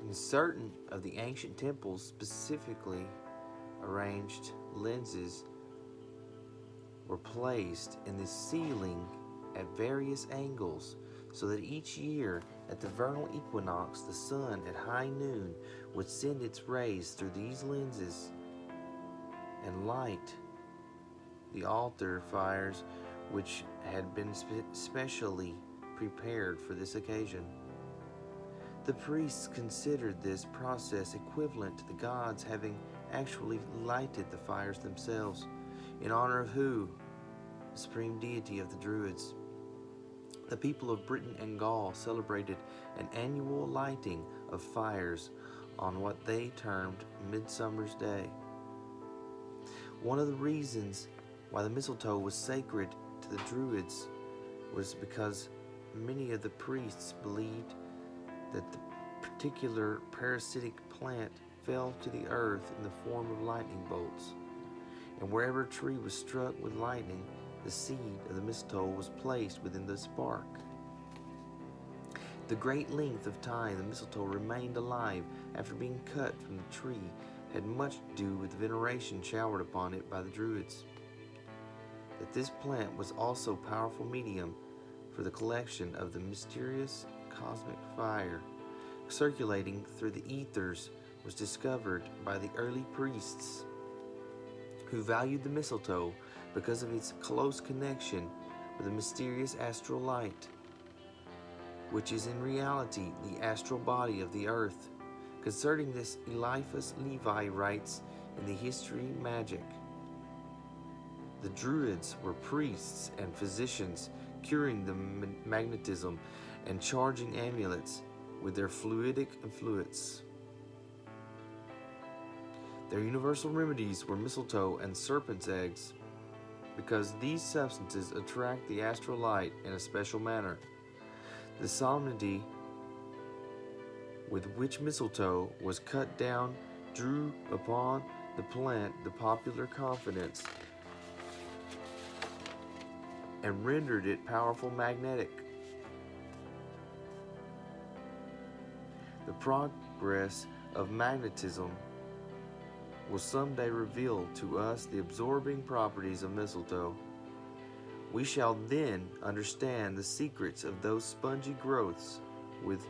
In certain of the ancient temples, specifically arranged lenses were placed in the ceiling at various angles, so that each year at the vernal equinox the sun at high noon would send its rays through these lenses and light the altar fires which had been specially prepared for this occasion. The priests considered this process equivalent to the gods having actually lighted the fires themselves, in honor of who? The supreme deity of the Druids. The people of Britain and Gaul celebrated an annual lighting of fires on what they termed Midsummer's Day. One of the reasons why the mistletoe was sacred to the Druids was because many of the priests believed that the particular parasitic plant fell to the earth in the form of lightning bolts, and wherever a tree was struck with lightning, the seed of the mistletoe was placed within the spark. The great length of time the mistletoe remained alive after being cut from the tree had much to do with the veneration showered upon it by the Druids. That this plant was also a powerful medium for the collection of the mysterious cosmic fire circulating through the ethers was discovered by the early priests, who valued the mistletoe because of its close connection with the mysterious astral light, which is in reality the astral body of the earth. Concerning this, Eliphas Levi writes in the History Magic, the Druids were priests and physicians, curing the magnetism and charging amulets with their fluidic influence. Their universal remedies were mistletoe and serpent's eggs, because these substances attract the astral light in a special manner. The solemnity with which mistletoe was cut down drew upon the plant the popular confidence and rendered it powerful magnetic. The progress of magnetism will someday reveal to us the absorbing properties of mistletoe. We shall then understand the secrets of those spongy growths with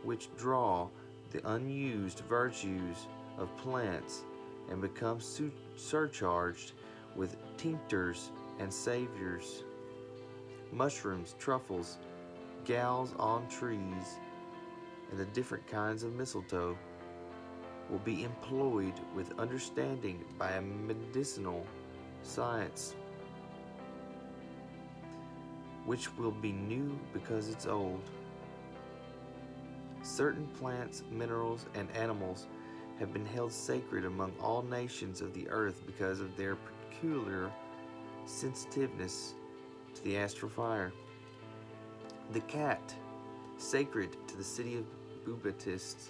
which draw the unused virtues of plants and become surcharged with tinctures and savors. Mushrooms, truffles, galls on trees, and the different kinds of mistletoe will be employed with understanding by a medicinal science, which will be new because it's old. Certain plants, minerals, and animals have been held sacred among all nations of the earth because of their peculiar sensitiveness to the astral fire. The cat, sacred to the city of Bubatists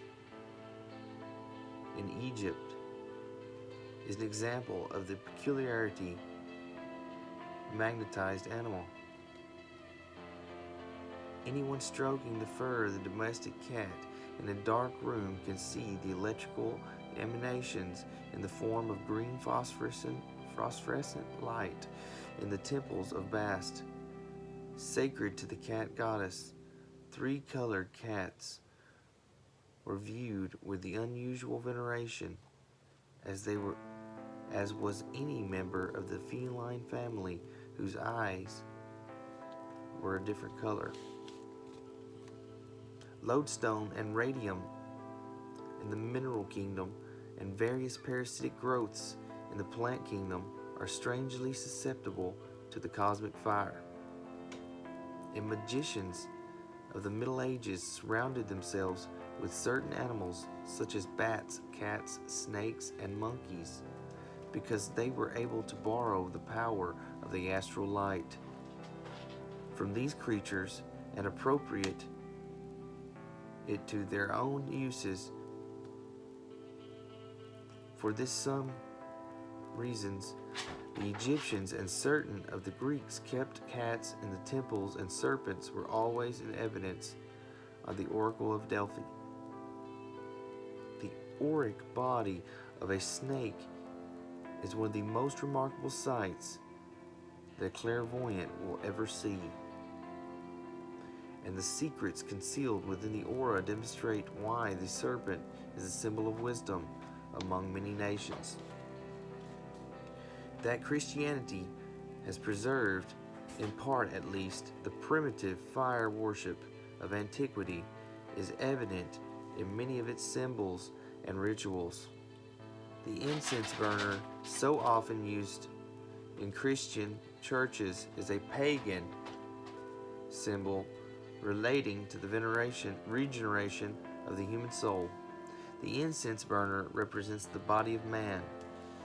in Egypt, is an example of the peculiarity magnetized animal. Anyone stroking the fur of the domestic cat in a dark room can see the electrical emanations in the form of green phosphorescent light in the temples of Bast. Sacred to the cat goddess, 3 colored cats were viewed with the unusual veneration, as was any member of the feline family whose eyes were a different color. Lodestone and radium in the mineral kingdom and various parasitic growths in the plant kingdom are strangely susceptible to the cosmic fire. And magicians of the Middle Ages surrounded themselves with certain animals such as bats, cats, snakes, and monkeys, because they were able to borrow the power of the astral light from these creatures and appropriate it to their own uses. For this some reasons, the Egyptians and certain of the Greeks kept cats in the temples, and serpents were always in evidence of the oracle of Delphi. auric body of a snake is one of the most remarkable sights that a clairvoyant will ever see. And the secrets concealed within the aura demonstrate why the serpent is a symbol of wisdom among many nations. That Christianity has preserved, in part at least, the primitive fire worship of antiquity is evident in many of its symbols and rituals. The incense burner, so often used in Christian churches, is a pagan symbol relating to the regeneration of the human soul. The incense burner represents the body of man.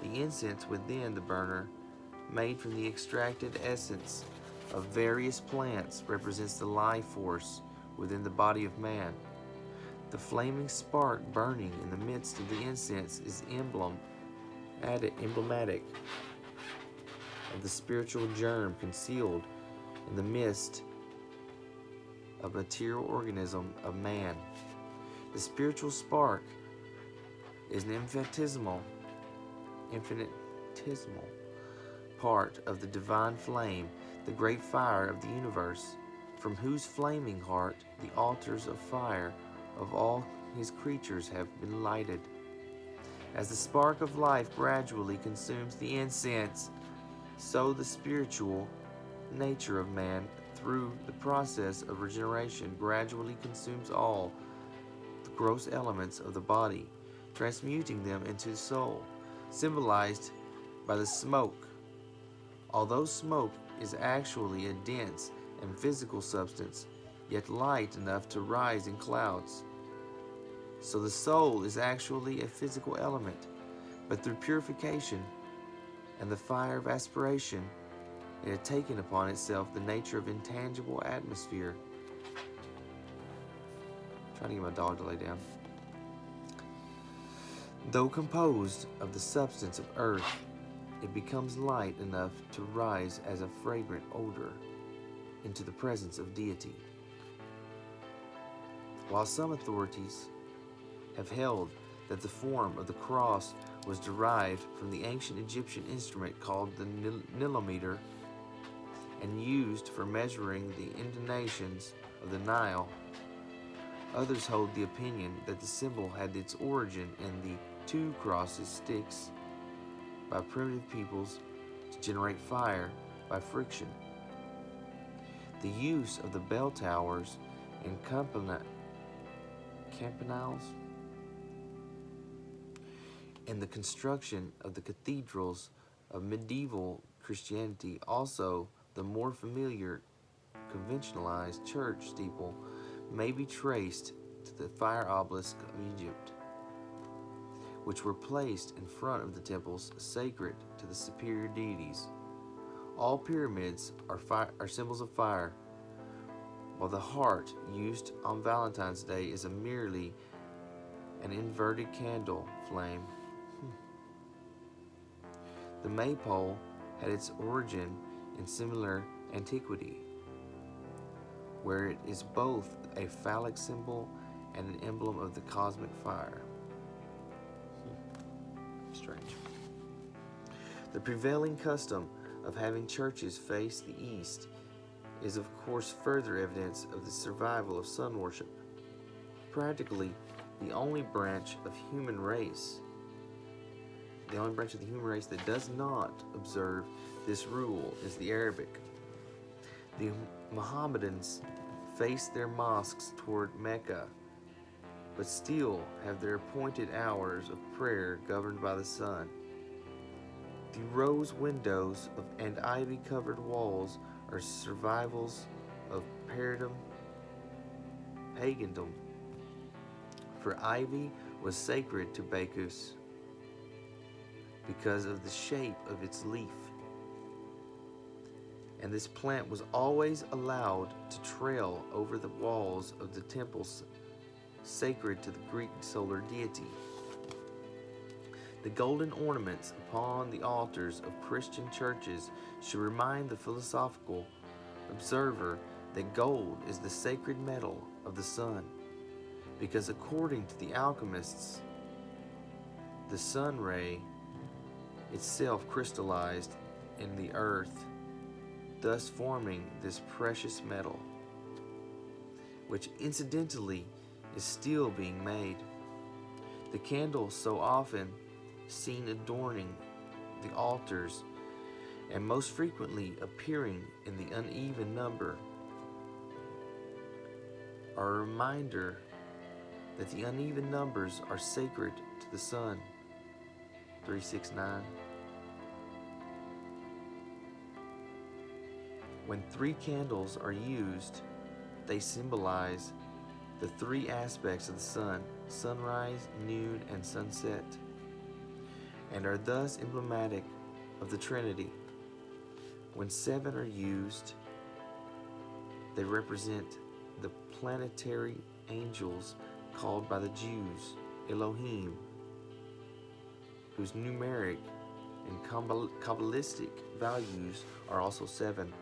The incense within the burner, made from the extracted essence of various plants, represents the life force within the body of man. The flaming spark burning in the midst of the incense is emblematic of the spiritual germ concealed in the midst of material organism of man. The spiritual spark is an infinitesimal part of the divine flame, the great fire of the universe, from whose flaming heart the altars of fire of all his creatures have been lighted. As the spark of life gradually consumes the incense, so the spiritual nature of man, through the process of regeneration, gradually consumes all the gross elements of the body, transmuting them into the soul, symbolized by the smoke. Although smoke is actually a dense and physical substance, yet light enough to rise in clouds. So the soul is actually a physical element, but through purification and the fire of aspiration, it had taken upon itself the nature of intangible atmosphere. I'm trying to get my dog to lay down. Though composed of the substance of earth, it becomes light enough to rise as a fragrant odor into the presence of deity. While some authorities have held that the form of the cross was derived from the ancient Egyptian instrument called the nilometer and used for measuring the inundations of the Nile, others hold the opinion that the symbol had its origin in the two crosses sticks by primitive peoples to generate fire by friction. The use of the bell towers and campanils and the construction of the cathedrals of medieval Christianity, also the more familiar conventionalized church steeple, may be traced to the fire obelisk of Egypt, which were placed in front of the temples sacred to the superior deities. All pyramids are symbols of fire, while the heart used on Valentine's Day is merely an inverted candle flame. The maypole had its origin in similar antiquity, where it is both a phallic symbol and an emblem of the cosmic fire. Strange. The prevailing custom of having churches face the east is of course further evidence of the survival of sun worship. Practically, the only branch of the human race that does not observe this rule is the Arabic. The Mohammedans face their mosques toward Mecca, but still have their appointed hours of prayer governed by the sun. The rose windows and ivy-covered walls are survivals of pagandom, for ivy was sacred to Bacchus because of the shape of its leaf, and this plant was always allowed to trail over the walls of the temples sacred to the Greek solar deity. The golden ornaments upon the altars of Christian churches should remind the philosophical observer that gold is the sacred metal of the sun, because according to the alchemists, the sun ray itself crystallized in the earth, thus forming this precious metal, which incidentally is still being made. The candle so often seen adorning the altars and most frequently appearing in the uneven number are a reminder that the uneven numbers are sacred to the sun. 369. When 3 candles are used, they symbolize the 3 aspects of the sun: sunrise, noon, and sunset, and are thus emblematic of the Trinity. When 7 are used, they represent the planetary angels called by the Jews Elohim, whose numeric and Kabbalistic values are also 7.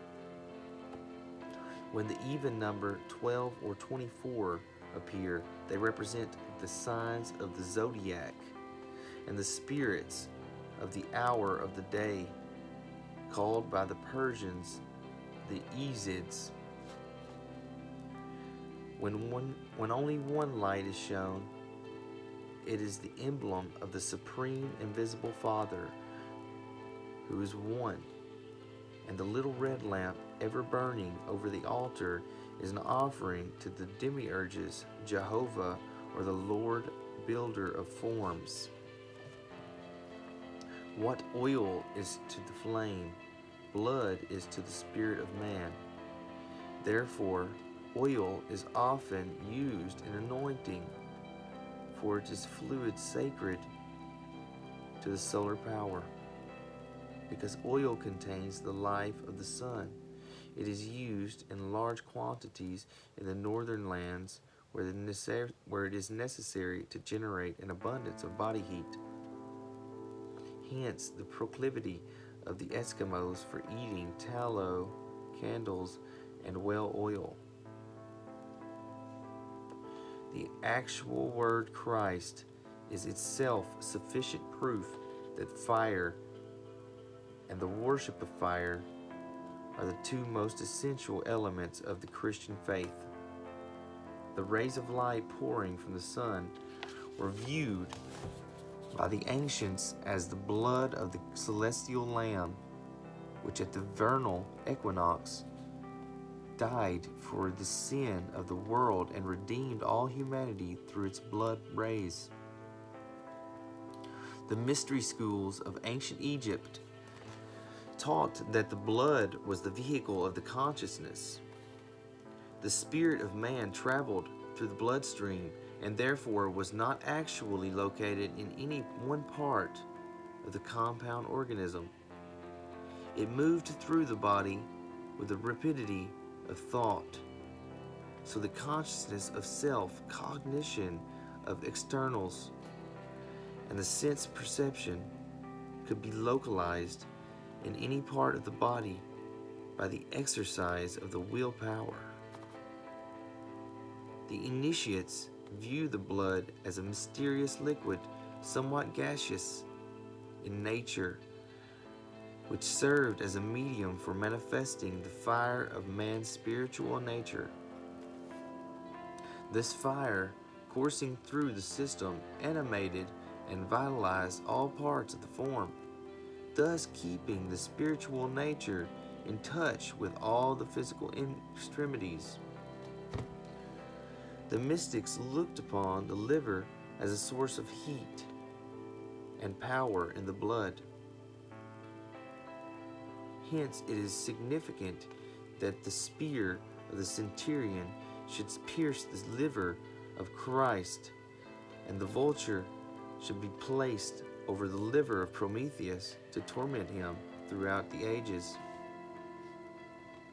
When the even number 12 or 24 appear, they represent the signs of the zodiac and the spirits of the hour of the day, called by the Persians the Izids. When only one light is shown, it is the emblem of the Supreme Invisible Father, who is one, and the little red lamp ever burning over the altar is an offering to the demiurges, Jehovah, or the Lord Builder of Forms. What oil is to the flame, blood is to the spirit of man. Therefore, oil is often used in anointing, for it is fluid sacred to the solar power. Because oil contains the life of the sun, it is used in large quantities in the northern lands where it is necessary to generate an abundance of body heat. Hence the proclivity of the Eskimos for eating tallow, candles, and whale oil. The actual word Christ is itself sufficient proof that fire and the worship of fire are the 2 most essential elements of the Christian faith. The rays of light pouring from the sun were viewed by the ancients as the blood of the celestial Lamb, which at the vernal equinox died for the sin of the world and redeemed all humanity through its blood rays. The mystery schools of ancient Egypt taught that the blood was the vehicle of the consciousness. The spirit of man traveled through the bloodstream and therefore was not actually located in any one part of the compound organism. It moved through the body with the rapidity of thought. So the consciousness of self, cognition of externals, and the sense perception could be localized in any part of the body by the exercise of the willpower. The initiates view the blood as a mysterious liquid, somewhat gaseous in nature, which served as a medium for manifesting the fire of man's spiritual nature. This fire, coursing through the system, animated and vitalized all parts of the form, thus keeping the spiritual nature in touch with all the physical extremities. The mystics looked upon the liver as a source of heat and power in the blood. Hence, it is significant that the spear of the centurion should pierce the liver of Christ, and the vulture should be placed over the liver of Prometheus to torment him throughout the ages.